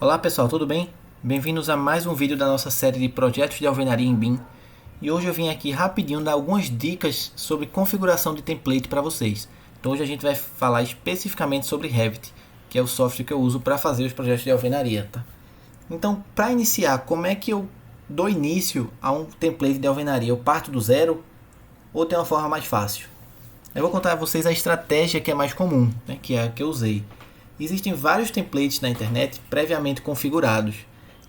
Olá pessoal, tudo bem? Bem-vindos a mais um vídeo da nossa série de projetos de alvenaria em BIM. E hoje eu vim aqui rapidinho dar algumas dicas sobre configuração de template para vocês. Então hoje a gente vai falar especificamente sobre Revit, que é o software que eu uso para fazer os projetos de alvenaria, tá? Então, para iniciar, como é que eu dou início a um template de alvenaria? Eu parto do zero ou tem uma forma mais fácil? Eu vou contar a vocês a estratégia que é mais comum, né, que é a que eu usei. Existem vários templates na internet previamente configurados.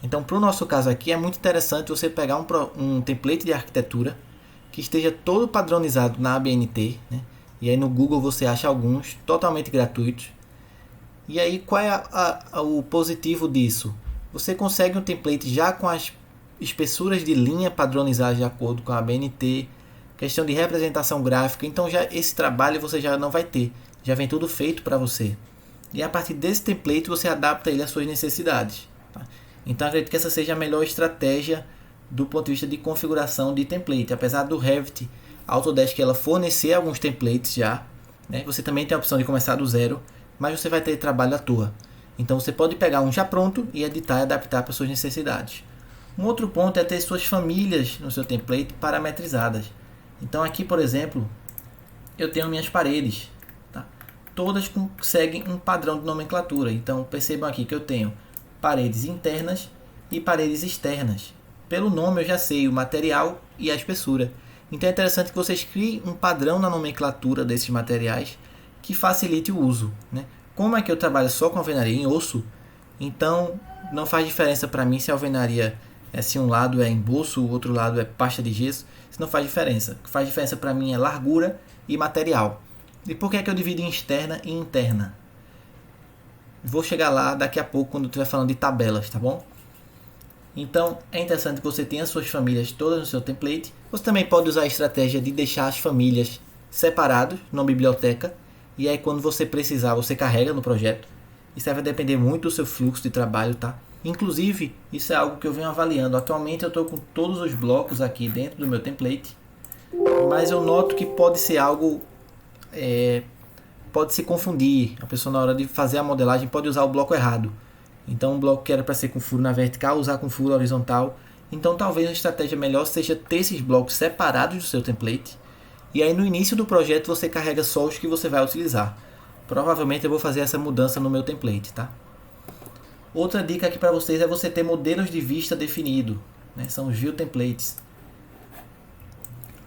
Então, para o nosso caso aqui, é muito interessante você pegar um template de arquitetura que esteja todo padronizado na ABNT, né? E aí no Google você acha alguns totalmente gratuitos. E aí, qual é o positivo disso? Você consegue um template já com as espessuras de linha padronizadas de acordo com a ABNT, questão de representação gráfica. Então, já esse trabalho você já não vai ter. Já vem tudo feito para você. E a partir desse template você adapta ele às suas necessidades. Tá? Então acredito que essa seja a melhor estratégia do ponto de vista de configuração de template. Apesar do Revit, a Autodesk ela fornecer alguns templates já, né? Você também tem a opção de começar do zero, mas você vai ter trabalho à toa. Então você pode pegar um já pronto e editar e adaptar para suas necessidades. Um outro ponto é ter suas famílias no seu template parametrizadas. Então aqui, por exemplo, eu tenho minhas paredes. Todas seguem um padrão de nomenclatura. Então percebam aqui que eu tenho paredes internas e paredes externas. Pelo nome eu já sei o material e a espessura. Então é interessante que vocês criem um padrão na nomenclatura desses materiais que facilite o uso, né? Como é que eu trabalho só com alvenaria em osso, então não faz diferença para mim se a alvenaria se um lado é embolso, o outro lado é pasta de gesso. Isso não faz diferença. O que faz diferença para mim é largura e material. E por que é que eu divido em externa e interna? Vou chegar lá daqui a pouco quando eu estiver falando de tabelas, tá bom? Então é interessante que você tenha suas famílias todas no seu template. Você também pode usar a estratégia de deixar as famílias separadas numa biblioteca. E aí quando você precisar, você carrega no projeto. Isso vai depender muito do seu fluxo de trabalho, tá? Inclusive, isso é algo que eu venho avaliando. Atualmente eu estou com todos os blocos aqui dentro do meu template. Mas eu noto que pode ser algo... pode se confundir. A pessoa na hora de fazer a modelagem pode usar o bloco errado. Então um bloco que era para ser com furo na vertical, usar com furo horizontal. Então talvez a estratégia melhor seja ter esses blocos separados do seu template. E aí no início do projeto você carrega só os que você vai utilizar. Provavelmente eu vou fazer essa mudança no meu template, tá? Outra dica aqui para vocês é você ter modelos de vista definido, né? São os view templates.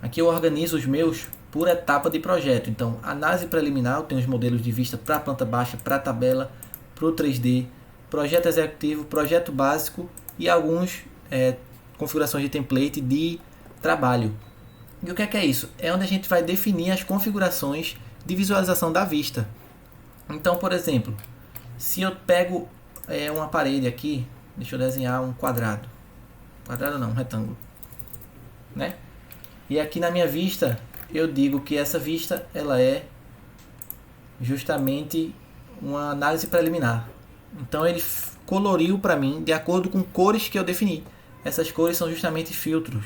Aqui eu organizo os meus por etapa de projeto. Então, análise preliminar, eu tenho os modelos de vista para planta baixa, para tabela, para o 3D, projeto executivo, projeto básico e alguns configurações de template de trabalho. E o que é isso? É onde a gente vai definir as configurações de visualização da vista. Então, por exemplo, se eu pego uma parede aqui, deixa eu desenhar um quadrado. Quadrado não, um retângulo. Né? E aqui na minha vista, eu digo que essa vista ela é justamente uma análise preliminar. Então ele coloriu para mim de acordo com cores que eu defini. Essas cores são justamente filtros.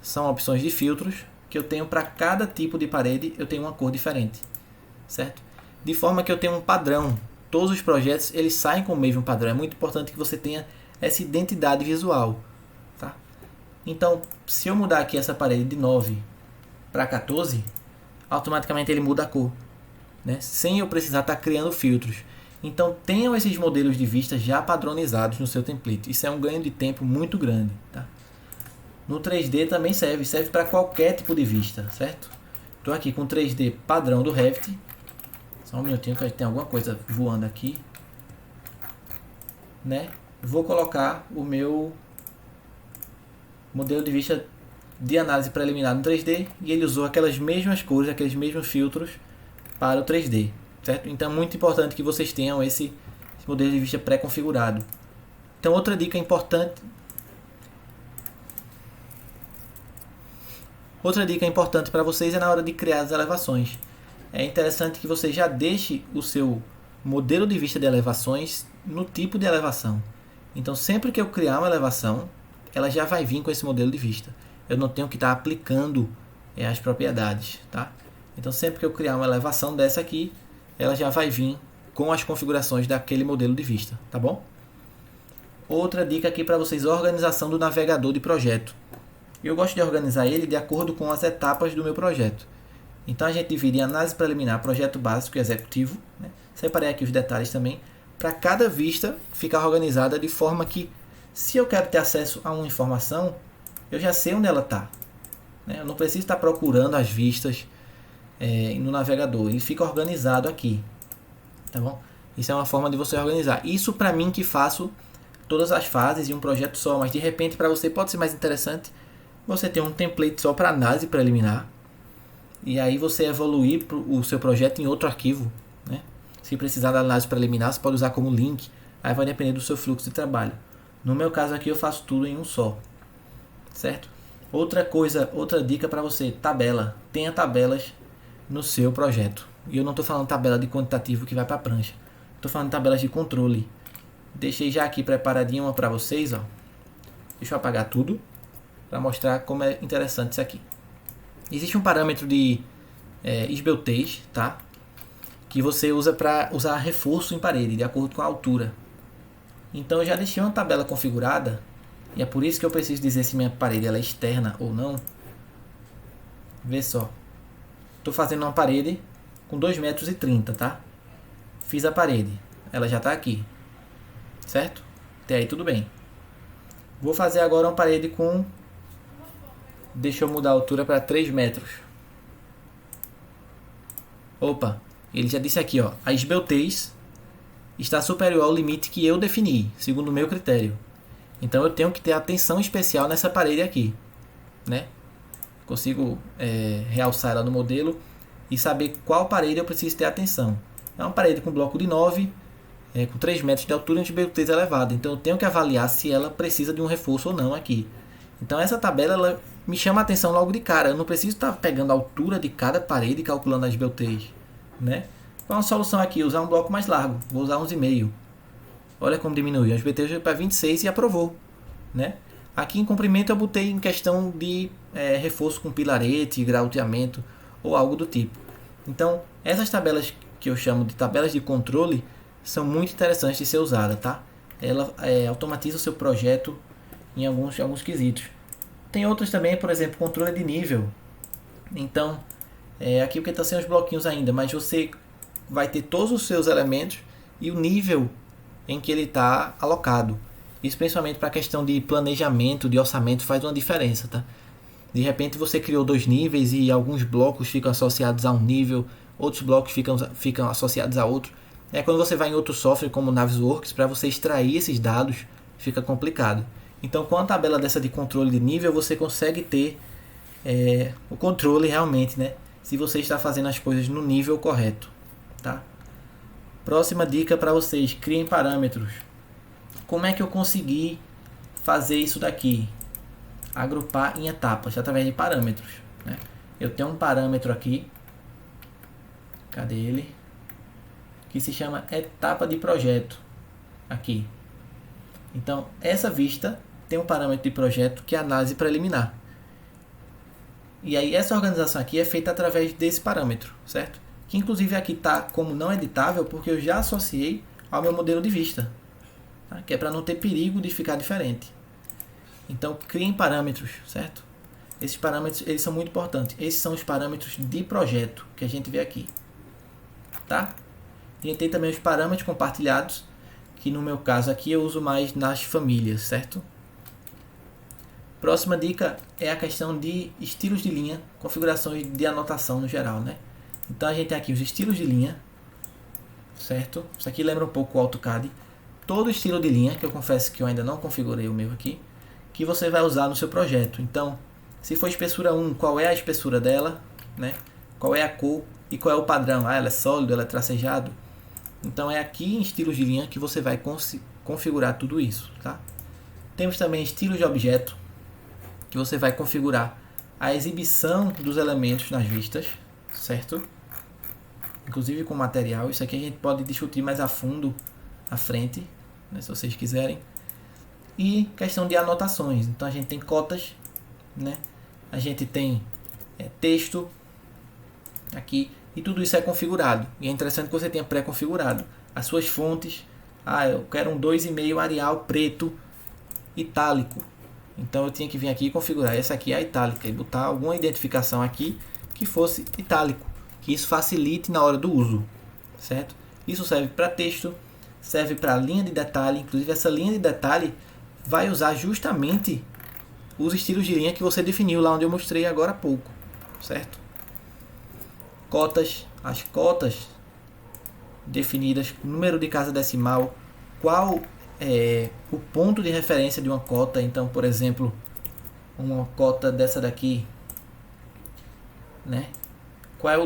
São opções de filtros que eu tenho para cada tipo de parede, eu tenho uma cor diferente, certo? De forma que eu tenho um padrão. Todos os projetos eles saem com o mesmo padrão. É muito importante que você tenha essa identidade visual, tá? Então, se eu mudar aqui essa parede de 9 para 14, automaticamente ele muda a cor, né? Sem eu precisar estar criando filtros. Então tenham esses modelos de vista já padronizados no seu template. Isso é um ganho de tempo muito grande, tá? No 3D também serve para qualquer tipo de vista, certo? Estou aqui com o 3D padrão do Revit. Só um minutinho que tem alguma coisa voando aqui, né? Vou colocar o meu modelo de vista de análise preliminar no 3D e ele usou aquelas mesmas cores, aqueles mesmos filtros para o 3D, certo? Então é muito importante que vocês tenham esse modelo de vista pré-configurado. Então outra dica importante para vocês é na hora de criar as elevações. É interessante que você já deixe o seu modelo de vista de elevações no tipo de elevação. Então sempre que eu criar uma elevação, ela já vai vir com esse modelo de vista. Eu não tenho que estar aplicando as propriedades, tá? Então sempre que eu criar uma elevação dessa aqui, ela já vai vir com as configurações daquele modelo de vista, tá bom? Outra dica aqui para vocês, organização do navegador de projeto. Eu gosto de organizar ele de acordo com as etapas do meu projeto. Então a gente divide em análise preliminar, projeto básico e executivo. Né? Separei aqui os detalhes também, para cada vista ficar organizada de forma que, se eu quero ter acesso a uma informação, eu já sei onde ela está. Né? Eu não preciso estar procurando as vistas no navegador, ele fica organizado aqui. Tá bom? Isso é uma forma de você organizar. Isso para mim que faço todas as fases em um projeto só, mas de repente para você pode ser mais interessante você ter um template só para análise preliminar e aí você evoluir o seu projeto em outro arquivo, né? Se precisar da análise preliminar, você pode usar como link, aí vai depender do seu fluxo de trabalho. No meu caso aqui eu faço tudo em um só, certo? Outra coisa, outra dica para você, tabela. Tenha tabelas no seu projeto. E eu não estou falando tabela de quantitativo que vai para a prancha, estou falando de tabelas de controle. Deixei já aqui preparadinha uma para vocês, ó. Deixa eu apagar tudo para mostrar como é interessante isso aqui. Existe um parâmetro de esbeltez, tá? Que você usa para usar reforço em parede, de acordo com a altura. Então eu já deixei uma tabela configurada, e é por isso que eu preciso dizer se minha parede ela é externa ou não. Vê só. Estou fazendo uma parede com 2,30 metros, tá? Fiz a parede, ela já está aqui. Certo? Até aí tudo bem. Vou fazer agora uma parede com... Deixa eu mudar a altura para 3 metros. Opa, ele já disse aqui, ó, a esbeltez está superior ao limite que eu defini, segundo o meu critério. Então eu tenho que ter atenção especial nessa parede aqui, né? Consigo realçar ela no modelo e saber qual parede eu preciso ter atenção. É uma parede com bloco de 9, com 3 metros de altura e uma esbeltez elevada. Então eu tenho que avaliar se ela precisa de um reforço ou não aqui. Então essa tabela ela me chama a atenção logo de cara. Eu não preciso estar pegando a altura de cada parede e calculando a esbeltez, né? Qual é uma solução aqui? Usar um bloco mais largo. Vou usar 11,5. Olha como diminuiu. A esbeltez para 26 e aprovou, né? Aqui em comprimento eu botei em questão de reforço com pilarete, grauteamento ou algo do tipo. Então essas tabelas que eu chamo de tabelas de controle são muito interessantes de ser usada, tá? Ela automatiza o seu projeto em alguns quesitos. Tem outras também, por exemplo, controle de nível. Então, aqui porque está sem os bloquinhos ainda, mas você vai ter todos os seus elementos e o nível em que ele está alocado. Isso principalmente para a questão de planejamento, de orçamento, faz uma diferença, tá? De repente você criou 2 níveis e alguns blocos ficam associados a um nível, outros blocos ficam associados a outro. Quando você vai em outro software como Navisworks, para você extrair esses dados fica complicado. Então com a tabela dessa de controle de nível você consegue ter o controle realmente, né? Se você está fazendo as coisas no nível correto, tá? Próxima dica para vocês, criem parâmetros. Como é que eu consegui fazer isso daqui? Agrupar em etapas através de parâmetros, né? Eu tenho um parâmetro aqui, cadê ele? Que se chama etapa de projeto, aqui. Então essa vista tem um parâmetro de projeto que é análise preliminar. E aí essa organização aqui é feita através desse parâmetro, certo? Que inclusive aqui está como não editável porque eu já associei ao meu modelo de vista, tá? Que é para não ter perigo de ficar diferente. Então criem parâmetros, certo? Esses parâmetros eles são muito importantes. Esses são os parâmetros de projeto que a gente vê aqui, tá? E tem também os parâmetros compartilhados, que no meu caso aqui eu uso mais nas famílias, certo? Próxima dica é a questão de estilos de linha, configurações de anotação no geral, né? Então a gente tem aqui os estilos de linha, certo? Isso aqui lembra um pouco o AutoCAD. Todo estilo de linha, que eu confesso que eu ainda não configurei o meu aqui, que você vai usar no seu projeto. Então, se for espessura 1, qual é a espessura dela, né? Qual é a cor e qual é o padrão? Ah, ela é sólido, ela é tracejado. Então é aqui em estilos de linha que você vai configurar tudo isso, tá? Temos também estilos de objeto, que você vai configurar a exibição dos elementos nas vistas, certo? Inclusive com material. Isso aqui a gente pode discutir mais a fundo à frente, né, se vocês quiserem. E questão de anotações. Então a gente tem cotas, né? A gente tem texto aqui. E tudo isso é configurado. E é interessante que você tenha pré-configurado as suas fontes, eu quero um 2,5 Arial preto itálico. Então eu tinha que vir aqui e configurar. Essa aqui é a itálica e botar alguma identificação aqui que fosse itálico, que isso facilite na hora do uso, certo? Isso serve para texto, serve para linha de detalhe. Inclusive essa linha de detalhe vai usar justamente os estilos de linha que você definiu lá onde eu mostrei agora há pouco, certo? Cotas, as cotas definidas, número de casa decimal, qual é o ponto de referência de uma cota. Então, por exemplo, uma cota dessa daqui, né? Qual é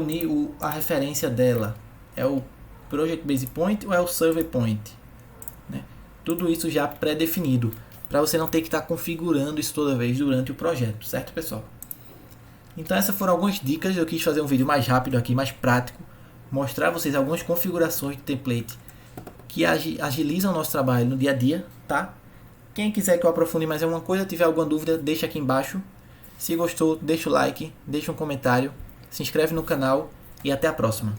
a referência dela? É o Project Base Point ou é o Survey Point? Né? Tudo isso já pré-definido, para você não ter que estar configurando isso toda vez durante o projeto, certo, pessoal? Então essas foram algumas dicas. Eu quis fazer um vídeo mais rápido aqui, mais prático, mostrar a vocês algumas configurações de template que agilizam o nosso trabalho no dia a dia, tá? Quem quiser que eu aprofunde mais alguma coisa, tiver alguma dúvida, deixa aqui embaixo. Se gostou, deixa o like, deixa um comentário, se inscreve no canal e até a próxima.